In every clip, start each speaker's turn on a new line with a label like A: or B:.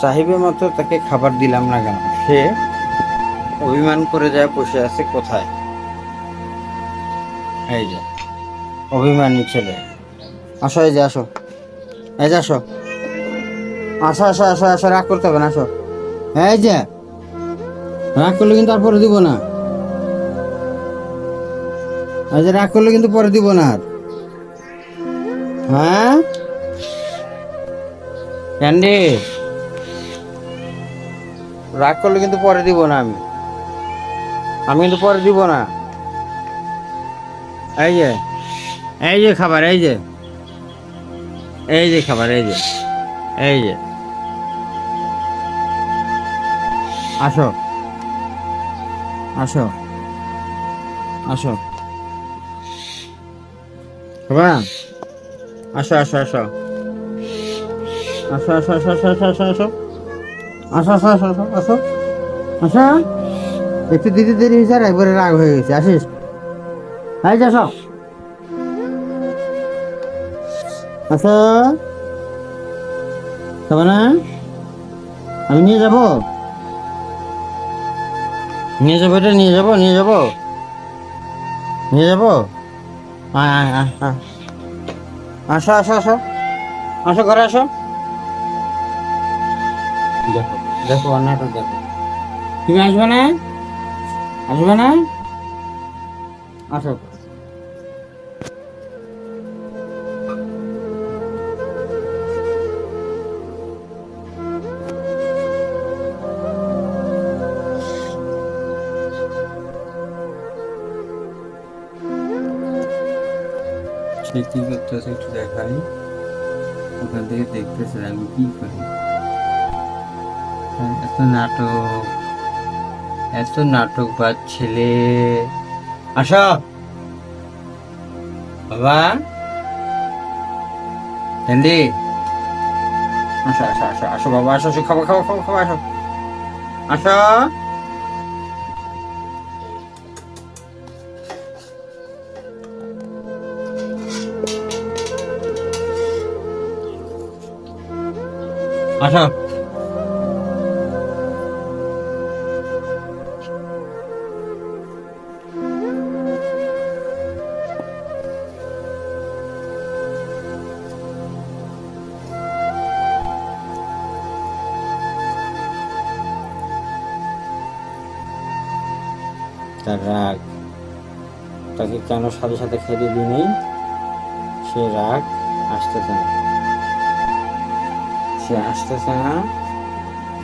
A: সাহেবের মতো তাকে খাবার দিলাম না কেন? সে অভিমান করে যায় বসে আছে কোথায়? এই যে অভিমানী ছেলে। আসো, এই যে আসো, এই যে আসো, আসো আসো আসো আসো, রাগ করতে হবে না, আসো। এই যে রাগ করলে কিন্তু আর পরে দিব না। এই যে রাগ করলে কিন্তু পরে দিব না আর। হ্যাঁ ক্যান্ডি, রাগ করলে কিন্তু পরে দিব না আমি। আমি কিন্তু পরে দিব না। এই যে, এই যে খাবার, এই যে, এই যে খাবার, এই যে, এই যে, আসো আসো আসো, খাবা? আসো আসো আসো, আসো আসো আসো আসো আসো আসো আসো, আসো আসো আসো আসো আসো, আসো। একটু দিতে দেরি হয়েছে আর একবারে রাগ হয়ে গেছে। আসিস, এই যে আসো, আসো। খাবে না? আমি নিয়ে যাবো, নিয়ে যাবো, এটা নিয়ে যাবো, নিয়ে যাবো, নিয়ে যাবো। আয় আয় আয় আয়। আসো আসো আসো, আসো ঘরে আসো। দেখো, দেখো অন্যটা দেখো। তুমি আসবে না? আসবে না? আসো। সে কি করতেছে একটু দেখাই। ওখান থেকে দেখতেছে আমি কি করি। হ্যাঁ, এত নাটক, এত নাটকবাজ ছেলে। আসো বাবা, ক্যান্ডি, আসো আসো আসো আসো বাবা, আসো আসো, খাবো খাবো খাবো খাবো, আসো আসো। আসো। তার রাগ, তাকে কেন সাথে সাথে খেতে দিইনি, সে রাগ আসতেছে না, সে আসতেছে না,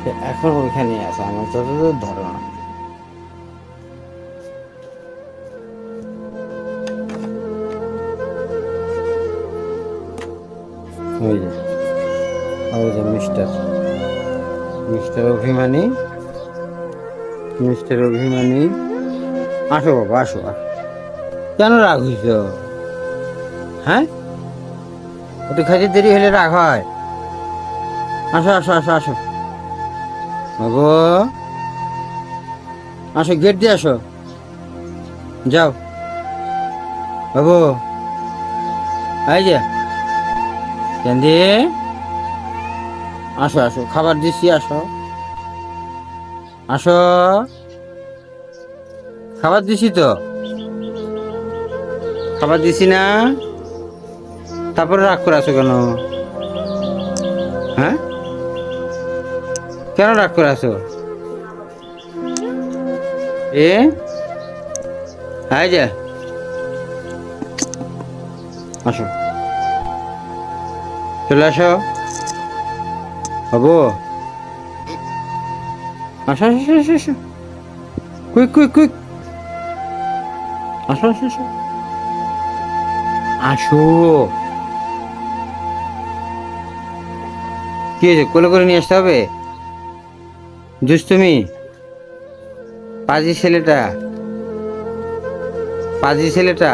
A: সে এখন ওইখানে আছে আমার যতদূর ধারণা। ওই যে, ওই যে মিস্টার, মিস্টার অভিমানী, মিস্টার অভিমানী। আসো বাবা, আসো আসো। কেন রাগ হইছ? হ্যাঁ, একটু খাইতে দেরি হলে রাগ হয়? আসো আসো আসো আসো বাবু, আসো, গেট দিয়ে আসো, যাও বাবু। এই যে ক্যান্ডি, আসো আসো, খাবার দিচ্ছি, আসো আসো, খাবার দিছি তো, খাবার দিছি না? তারপরে রাগ করে আছো কেন? হ্যাঁ, কেন রাগ করে আছো? এ, এই যে, আসো, চলে আসো বাবু, আসো আসো আসো আসো, কুইক কুইক কুইক, আসো আসো আসো, আসো। কি হয়েছে, কোলে করে নিয়ে আসতে হবে? দুষ্টুমি, পাজি ছেলেটা, পাজি ছেলেটা।